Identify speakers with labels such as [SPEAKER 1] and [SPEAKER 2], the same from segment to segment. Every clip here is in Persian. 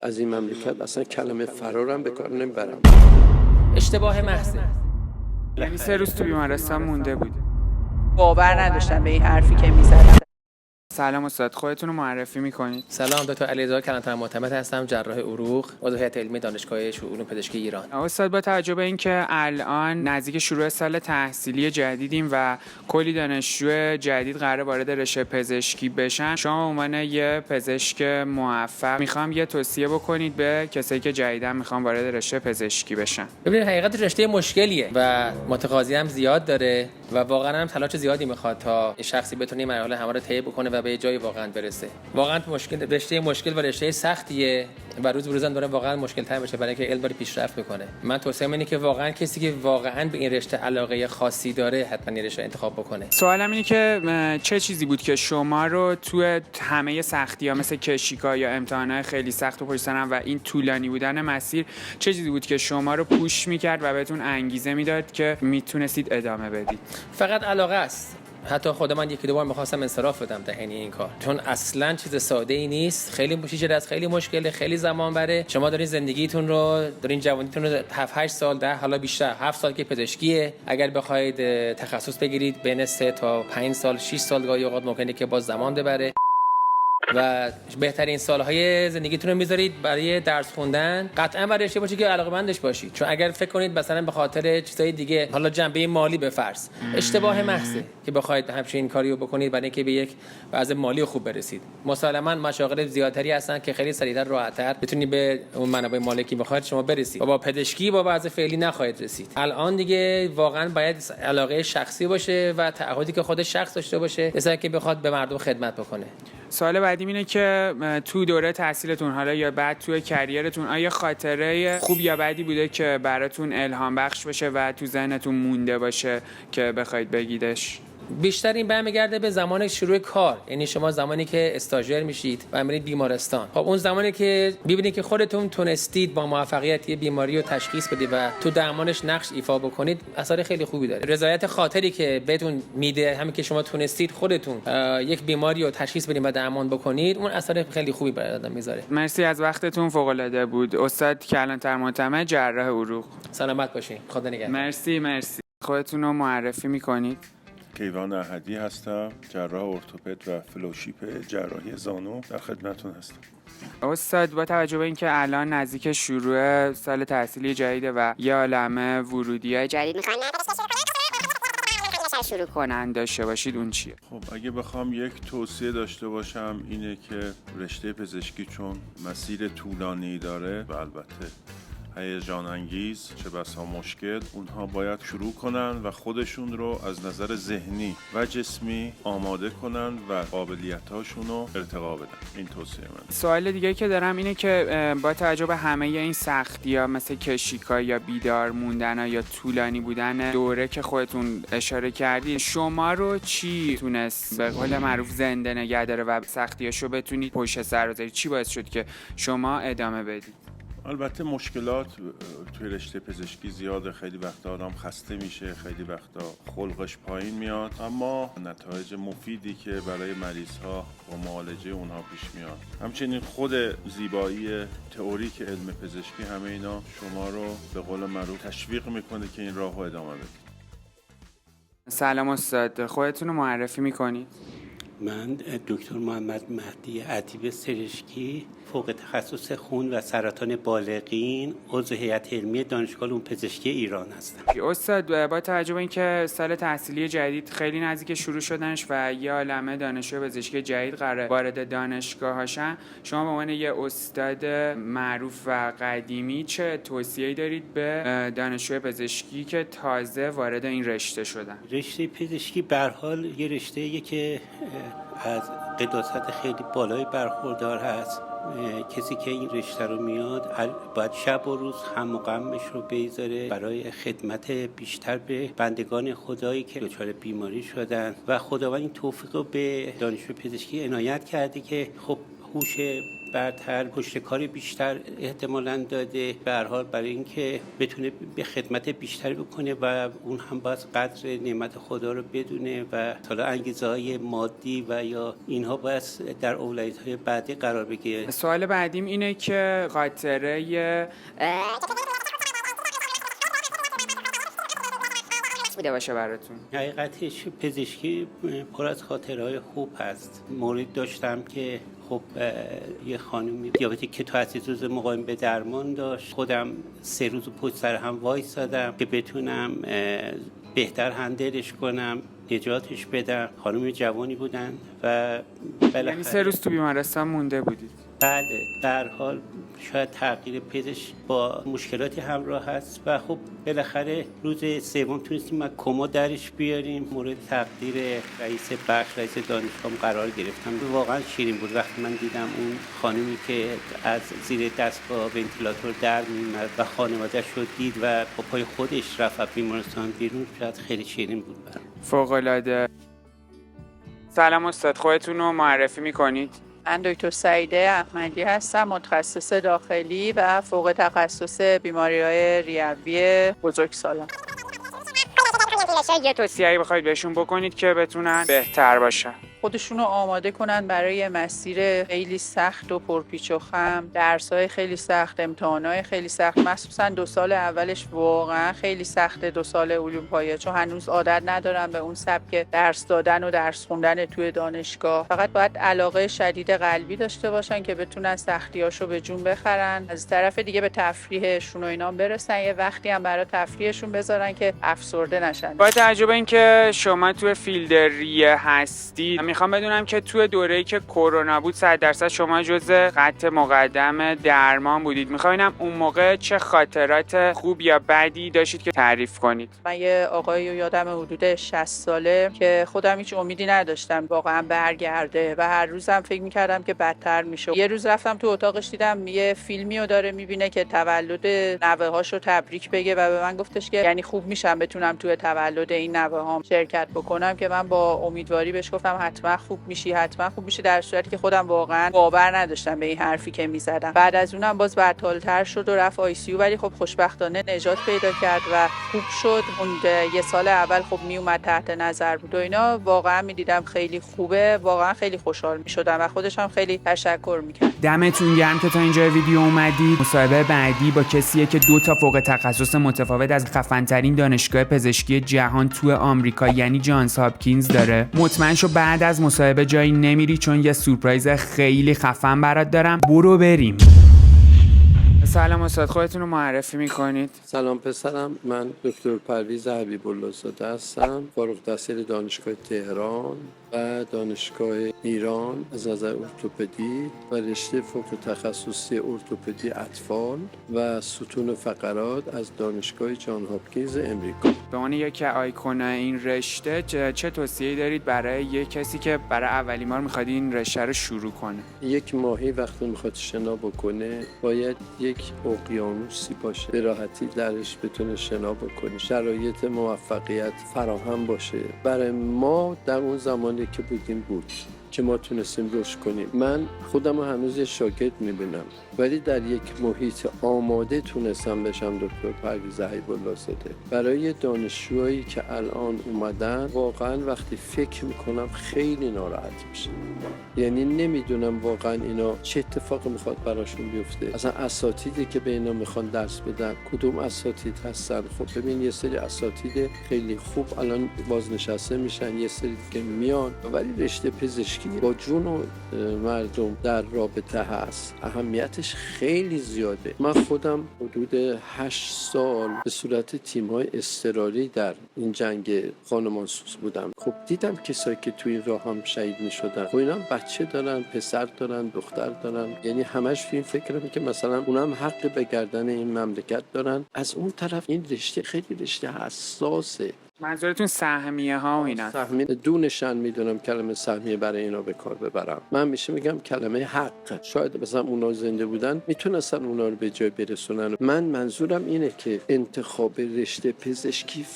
[SPEAKER 1] از این مملکت اصلا کلمه فرارم به کار نمیبرم.
[SPEAKER 2] اشتباه محضه.
[SPEAKER 3] یعنی 3 روز تو بیمارستان مونده بود.
[SPEAKER 4] باور نداشتم به این حرفی که میزدم.
[SPEAKER 3] سلام استاد، خودتون رو معرفی میکنید؟
[SPEAKER 2] سلام، دکتر علیرضا کلانتر معتمد هستم، جراح عروق، عضو هیئت علمی دانشگاه علوم پزشکی ایران.
[SPEAKER 3] استاد، با توجه به اینکه الان نزدیک شروع سال تحصیلی جدیدیم و کلی دانشجو جدید قراره وارد رشته پزشکی بشن، شما به عنوان یه پزشک موفق میخوام یه توصیه بکنید به کسایی که جدیدن میخوان وارد رشته پزشکی بشن.
[SPEAKER 2] ببینید، حقیقت رشته مشکلیه و متقاضی هم زیاد داره و واقعا هم تلاش زیادی میخواد تا شخصی بتونه مراحل همه رو طی بکنه و به جای واقعا برسه. واقعا رشته مشکل و رشته سختیه و روز به روز داره واقعا مشکل تر میشه، برای اینکه علم داره پیشرفت میکنه. من توصیه‌ام اینه که واقعا کسی که واقعا به این رشته علاقه خاصی داره حتما این رشته انتخاب بکنه.
[SPEAKER 3] سوالم اینه که چه چیزی بود که شما رو توی همه سختی‌ها مثل کشیکا یا امتحانات خیلی سخت و پشت سر هم و این طولانی بودن مسیر، چه چیزی بود که شما رو پوش میکرد و بهتون انگیزه میداد که میتونستید ادامه بدید؟
[SPEAKER 2] فقط علاقه است. حتی خود من یکی دو بار می‌خواستم انصراف بدم در حین این کار، چون اصلا چیز ساده ای نیست. خیلی پیچیده است، خیلی مشکله، خیلی زمان بره. شما دارین زندگیتون رو، دارین جوانیتون رو 7 8 سال، 10 حالا بیشتر 7 سال که پزشکیه، اگر بخواید تخصص بگیرید بین 3 تا 5 سال 6 سال گاهی اوقات ممکنه که باز زمان ببره و بهترین سالهای زندگیتون رو میذارید برای درس خوندن. قطعا برای رشته باشید که علاقه‌مندش باشید، چون اگر فکر کنید مثلا به خاطر چیزای دیگه، حالا جنبه مالی به فرض، اشتباه محضه که بخواید همچین کاریو بکنید برای اینکه به یک وضع مالی خوب برسید. مسلماً مشاغل زیادتری هستن که خیلی سریعتر راحت‌تر بتونید به اون منابع مالی که می‌خواید شما برسید و با پزشکی با وضع فعلی نخواهید رسید. الان دیگه واقعا باید علاقه شخصی باشه و تعهدی که خود شخص داشته باشه، مثلا که بخواد به مردم خدمت بکنه.
[SPEAKER 3] سوال بعدی اینه که تو دوره تحصیلتون حالا یا بعد تو کریرتون آیا خاطره خوب یا بدی بوده که براتون الهام بخش بشه و تو ذهنتون مونده باشه که بخواید بگیدش؟
[SPEAKER 2] بیشتر این برمیگرده به زمان شروع کار، یعنی شما زمانی که استاژر میشید و میرید بیمارستان. خب اون زمانی که ببینید که خودتون تونستید با موفقیت یه بیماری رو تشخیص بدید و تو درمانش نقش ایفا بکنید، اثر خیلی خوبی داره. رضایت خاطری که بهتون میده همین که شما تونستید خودتون یک بیماری رو تشخیص بدید و درمان بکنید، اون اثر خیلی خوبی برای آدم میذاره.
[SPEAKER 3] مرسی از وقتتون، فوق العاده بود. استاد کلانتر معتمد، جراح عروق.
[SPEAKER 2] سلامت باشین. خدا نگهدار.
[SPEAKER 3] مرسی. خودتون رو معرفی میکنید؟
[SPEAKER 5] کیوان احدی هستم، جراح ارتوپد و فلوشیپ جراحی زانو، در خدمتتون هستم.
[SPEAKER 3] استاد، با توجه به اینکه الان نزدیک شروع سال تحصیلی جدیده و یه عالمه ورودی‌های جدید میخوان شروع کنن داشته باشید، اون چیه؟
[SPEAKER 5] خب اگه بخوام یک توصیه داشته باشم اینه که رشته پزشکی چون مسیر طولانی داره و البته هیجان انگیز، چه بسا مشکل، اونها باید شروع کنن و خودشون رو از نظر ذهنی و جسمی آماده کنن و قابلیت‌هاشون رو ارتقا بدن. این توصیه من.
[SPEAKER 3] سوال دیگه که دارم اینه که با توجه به همه این سختی‌ها مثل کشیکا یا بیدار موندن یا طولانی بودن دوره که خودتون اشاره کردید، شما رو چی تونست به قول معروف زنده نگه داره و سختیاشو بتونید پشت سر بذارید؟ چی باعث شد که شما ادامه بدید؟
[SPEAKER 5] البته مشکلات توی رشته پزشکی زیاده، خیلی وقتا آدم خسته میشه، خیلی وقتا خلقش پایین میاد، اما نتایج مفیدی که برای مریض‌ها و معالجه اونها پیش میاد، همچنین خود زیبایی تئوریک علم پزشکی، همه اینا شما رو به قول معروف تشویق میکنه که این راهو ادامه بدید.
[SPEAKER 3] سلام استاد، خودتون رو معرفی میکنید؟
[SPEAKER 6] من دکتر محمد مهدی ادیب سرشکی، فوق تخصص خون و سرطان بالغین، عضو هیئت علمی دانشگاه علوم پزشکی ایران هستم.
[SPEAKER 3] استاد، با توجه به اینکه سال تحصیلی جدید خیلی نزدیک شروع شدنش و یه عالمه دانشجو پزشکی جدید قراره وارد دانشگاه هاشن، شما به عنوان یه استاد معروف و قدیمی چه توصیه‌ای دارید به دانشجو پزشکی که تازه وارد این رشته شدن؟
[SPEAKER 6] رشته پزشکی به هر حال یه رشته‌ایه که از قداست خیلی بالایی برخوردار هست. کسی که این رشته رو میاد باید شب و روز هم و غمش رو بگذاره برای خدمت بیشتر به بندگان خدایی که دچار بیماری شدن و خداوند این توفیق رو به دانشجو پزشکی عنایت کرده که خب هوش برتر، پشتکار بیشتر احتمالاً داده، به هر حال برای اینکه بتونه به خدمت بیشتری بکنه و اون هم باید قدر نعمت خدا رو بدونه و حالا انگیزه‌های مادی و یا اینها باید در اولویت‌های بعدی قرار بگیره.
[SPEAKER 3] سوال بعدیم اینه که خاطره بوده باشه براتون.
[SPEAKER 6] حقیقتش پزشکی پر از خاطرهای خوب هست. مورد داشتم که خب یه خانومی دیابتیک که تو روز مقاوم به درمان داشت، خودم 3 روز پشت سر هم وایسادم که بتونم بهتر هندلش کنم، نجاتش بدم. خانم جوانی بودن و
[SPEAKER 3] یعنی 3 روز تو بیمارستان مونده بودید؟
[SPEAKER 6] بله، در حال شاید تغییر پزشک با مشکلاتی همراه هست و خب بالاخره روز سوم تونستیم ما کما درش بیاریم. مورد تقدیر رئیس بخش، رئیس دانشگاه قرار گرفتم. واقعا شیرین بود وقتی من دیدم اون خانمی که از زیر دستگاه ونتیلاتور در میومد و خانواده‌اش رو دید و با پای خودش رفت بیمارستان بیرون. شاید خیلی شیرین بود برام.
[SPEAKER 3] فوق‌العاده. سلام استاد، خودتون رو معرفی میکنید؟
[SPEAKER 4] من دکتر سعیده احمدی هستم، متخصص داخلی و فوق تخصص بیماری‌های ریوی بزرگسالان.
[SPEAKER 3] یه توصیه‌ای بخواید بهشون بکنید که بتونن بهتر باشن؟
[SPEAKER 4] خودشونو آماده کنن برای مسیر خیلی سخت و پرپیچ و خم، درس‌های خیلی سخت، امتحانات خیلی سخت، مخصوصا 2 سال اولش واقعا خیلی سخته. 2 سال علوم پایه، چون هنوز عادت ندارن به اون سبک درس دادن و درس خوندن توی دانشگاه. فقط باید علاقه شدید قلبی داشته باشن که بتونن سختیاشو به جون بخرن. از طرف دیگه به تفریحشون و اینا برسن، یه وقتی هم برای تفریحشون بذارن که افسرده نشن.
[SPEAKER 3] با توجه به اینکه شما تو فیلد ریه هستید، میخوام بدونم که تو دوره‌ای که کرونا بود 100% شما جزء خط مقدم درمان بودید. میخوام ببینم اون موقع چه خاطرات خوب یا بدی داشتید که تعریف کنید.
[SPEAKER 4] من یه آقایی رو یادم حدود 60 ساله که خودم هیچ امیدی نداشتم واقعا برگرده و هر روزم فکر می‌کردم که بدتر میشه. یه روز رفتم تو اتاقش، دیدم یه فیلمی رو داره میبینه که تولد نوه‌هاشو تبریک بگه و به من گفتش که یعنی خوب میشم بتونم تو تولد این نوه‌هام شرکت بکنم، که من با امیدواری بهش گفتم حتما خوب میشی، حتما خوب میشی، در صورتی که خودم واقعا باور نداشتم به این حرفی که میزدم. بعد از اونم باز بدحال‌تر شد و رفت آی سی یو، ولی خب خوشبختانه نجات پیدا کرد و خوب شد. اون 1 سال اول خب میومد تحت نظر بود و اینا، واقعا میدیدم خیلی خوبه، واقعا خیلی خوشحال میشدم و خودش هم خیلی تشکر میکرد.
[SPEAKER 3] دمتون گرم که تا اینجا ویدیو اومدید. مصاحبه بعدی با کسیه که 2 تا فوق تخصص متفاوت از خفن‌ترین دانشگاه پزشکی جهان تو آمریکا یعنی جانز هاپکینز داره. مطمئن شو بعد از مصاحبه جایی نمیری، چون یه سورپرایز خیلی خفن برات دارم. برو بریم. سلام استاد، خودتون رو معرفی میکنید؟
[SPEAKER 1] سلام پسرم، من دکتر پرویز حبیب‌الله زاده هستم، فارغ التحصیل دانشگاه تهران و دانشگاه ایران از نظر ارتوپدی و رشته فوق تخصصی ارتوپدی اطفال و ستون فقرات از دانشگاه جان هاپکینز امریکا.
[SPEAKER 3] به عنوان یک آیکون این رشته چه توصیه‌ای دارید برای یک کسی که برای اولین بار میخواد این رشته رو شروع کنه؟
[SPEAKER 1] یک ماهی وقتی میخواد شنا بکنه باید یک اقیانوسی باشه، به راحتی درش بتونه شنا بکنه، شرایط موفقیت فراهم باشه. برای ما در اون زمانی که بودیم بود که ما تونستیم رشد کنیم. من خودم رو هنوز یه شاگرد میبینم، ولی در یک محیط آماده تونستم بشم دکتر پرویز حبیب‌الله زاده. برای دانشجوهایی که الان اومدن واقعا وقتی فکر میکنم خیلی ناراحت میشم، یعنی نمیدونم واقعا اینا چه اتفاقی میخواد براشون بیفته. اصلا اساتیدی که به اینا میخوان درس بدن کدوم اساتید هستن؟ خب ببین یه سری اساتید خیلی خوب الان بازنشسته میشن، یه سری که میان، ولی رشته پزشکی با جون و مردم در رابطه هست، اهمیتش خیلی زیاده. من خودم حدود 8 سال به صورت تیم‌های اضطراری در این جنگ خانمانسوز بودم. خب دیدم کسایی که توی این راه هم شهید می‌شدن. خب اینا بچه دارن، پسر دارن، دختر دارن، یعنی همش تو این فکرمه که مثلا اونم حق به گردن این مملکت دارن. از اون طرف این رشته خیلی رشته حساسه.
[SPEAKER 3] منظورتون سهمیه ها و اینا؟
[SPEAKER 1] سهمیه دونشن میدونم کلمه سهمیه برای اینا به کار ببرم. من میشه میگم کلمه حق. شاید مثلا اونا زنده بودن میتونستن اونا رو به جای برسونن. من منظورم اینه که انتخاب رشته پزشکی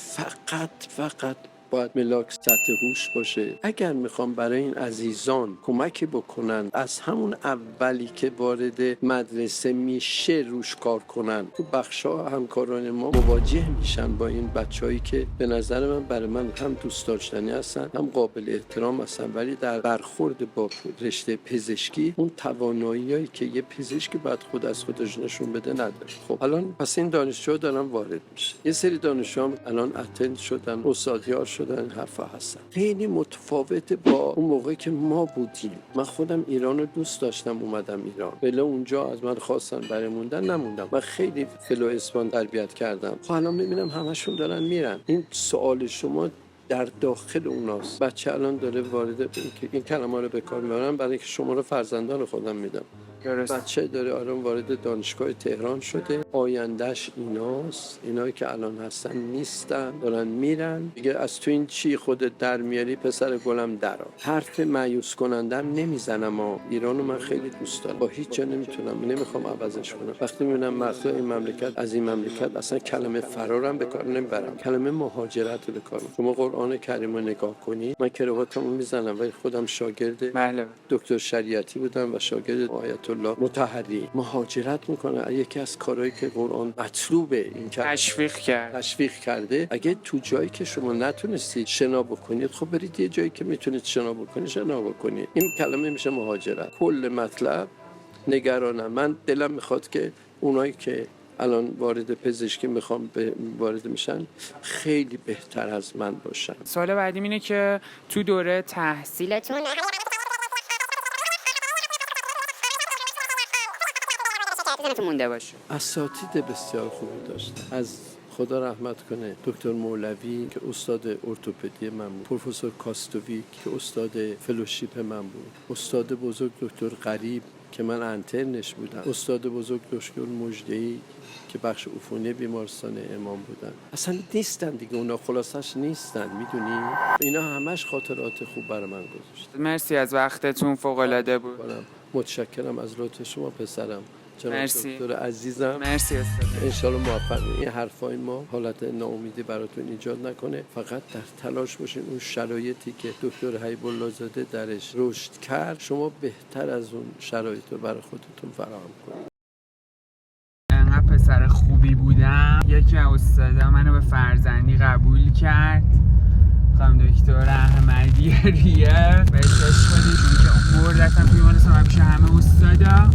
[SPEAKER 1] فقط باید ملاک سطح هوش باشه. اگر میخوام برای این عزیزان کمکی بکنن، از همون اولی که وارد مدرسه میشه روش کار کنن. تو بخشا همکاران ما مواجه میشن با این بچه‌هایی که به نظر من برای من هم دوست داشتنی هستن، هم قابل احترام هستن، ولی در برخورد با رشته پزشکی اون تواناییایی که یه پزشک باید خود از خودش نشون بده نداره. خب الان پس این دانشجوها دارن وارد میشه. یه سری دانشجوها الان اتند شدن، استادیار شدن، این حرفا هستن. خیلی متفاوت با اون موقعی که ما بودیم. من خودم ایران رو دوست داشتم، اومدم ایران. ولی اونجا از من خواستن برای موندن، نموندم. من خیلی فلو اسپان تربیت کردم. خب الان میبینم همشون دارن میرن. این سوال شما در داخل اوناست. بچه الان داره وارد این کلمه رو به کار میبرم برای اینکه شما رو فرزندان خودم میدم. بچه داره الان وارد دانشگاه تهران شده، آیندهش ایناست. اینایی که الان هستن نیستن، دارن میرن دیگه. از تو این چی خودت در میاری پسر گلم درا. حرف مایوس کنندم نمیزنم. ایرانو من خیلی دوست دارم، با هیچ جا نمیخوام عوضش کنم. وقتی میبینم مردم این مملکت از این مملکت اصلا کلمه فرارم به کار نمیبرم، کلمه مهاجرت رو به کار میبرم. شما قرآن کریم رو نگاه کنید، من کراواتمو میزنم ولی خودم شاگرد دکتر شریعتی بودم و شاگرد آیت الله مطهری. مهاجرت میکنه. یکی از کارهایی که قرآن مطلوبه این که تشویق کرده. اگه تو جایی که شما نتونستید شنا بکنید، خب برید یه جایی که میتونید شنا بکنید شنا بکنید. این کلمه میشه مهاجرت. کل مطلب نگرانم. من دلم میخواد که اونایی که الان وارد پزشکی میخوام وارد میشن خیلی بهتر از من باشن.
[SPEAKER 3] سوال بعدیم اینه که تو دوره تحصیلتون مونده باشه.
[SPEAKER 1] اساتید بسیار خوبی داشت. از خدا رحمت کنه دکتر مولوی که استاد ارتوپدی من بود، پروفسور کاستوویک که استاد فلوشیپ من بود، استاد بزرگ دکتر غریب که من انترنش بودم، استاد بزرگ دکتر مجدی که بخش عفونی بیمارستان امام بودن. اصلا نیستن دیگه، اونا خلاصش نیستن. میدونی اینا همش خاطرات خوب برای من گذاشت.
[SPEAKER 3] مرسی از وقتتون، فوق العاده بود.
[SPEAKER 1] متشکرم از لطف شما پسرم.
[SPEAKER 3] مرسی
[SPEAKER 1] دکتر عزیزم.
[SPEAKER 3] مرسی استاد.
[SPEAKER 1] ان شاءالله موفق بشین. این حرفای ما حالت ناامیدی براتون ایجاد نکنه. فقط در تلاش باشین اون شرایطی که دکتر حبیب الله زاده درش رشد کرد، شما بهتر از اون شرایط رو برای خودتون فراهم کنید.
[SPEAKER 3] انقدر پسر خوبی بودم، یکی از استادا منو به فرزندی قبول کرد. خانم دکتر احمدی ریه به احساس خودشون که امور رفتم بیمارستان همیشه همه استادا.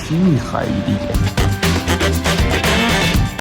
[SPEAKER 3] چی میخوای دیگه؟